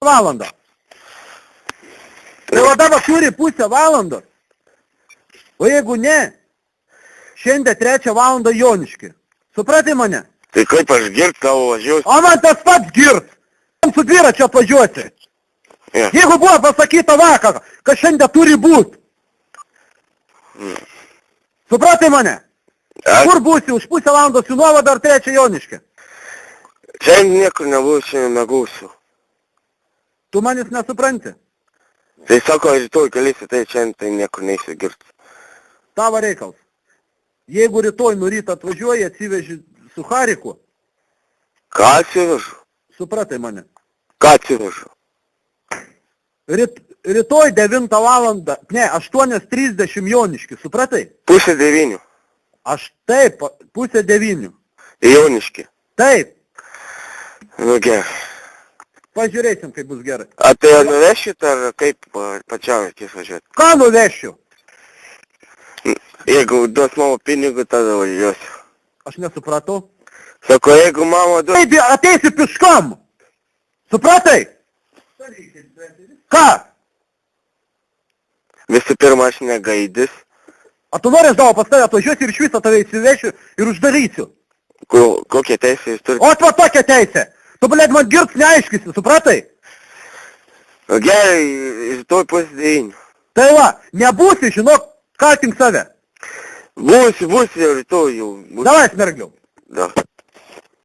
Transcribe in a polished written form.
valandą. Tai va dabar turi pusę valandos. O jeigu ne, šiandien 3 valandą Jonišky. Supratai mane? Tai kaip aš girt tavo važiuosiu? O man tas pats girt. Man su dviračio atvažiuosi. Ja. Jeigu buvo pasakyta vakar, kad šiandien turi būti. Supratai mane? Kur būsi už pusę valandos į Nuovadą ar 3 Jonišky? Šiandien niekur nebūsiu, šiandien negausiu. Tu manis nesupranti. Tai sako, rytoj galėsi, tai šiandien tai niekur neįsigirt. Tavo reikals. Jeigu rytoj nuo ryto atvažiuoji, atsiveži su Hariku. Ką atsivežu? Supratai mane. Ką atsivežu? Rytoj 9 valandą, ne, 8:30 Jonišky, supratai? Pusė 9. Aš taip, pusė 9. Jonišky. Taip, Nu gerai. pažiūrėsim, kaip bus gerai. A tai nuvešit ar kaip pačiam reikės važiuoti? Ką nuvešiu? Jeigu duos mano pinigų, tada važiuosiu. Aš nesupratau. Sako, jeigu mama duos... Taip, ateisi piškam. Supratai? Ką? Visų pirma, aš negaidis. A tu nori savo pas tave atvažiuosi ir iš viso tave įsivešiu ir uždarysiu. Kokią teisę jūs turite? O va tokia teisė. Tu, blėd, man girts neaiškisi, supratai? Nu gerai, rytoj pusė 9. Tai va, nebūsi, žinok, kaltink save. Būsiu, rytoj jau. Davai, smergliau. Da.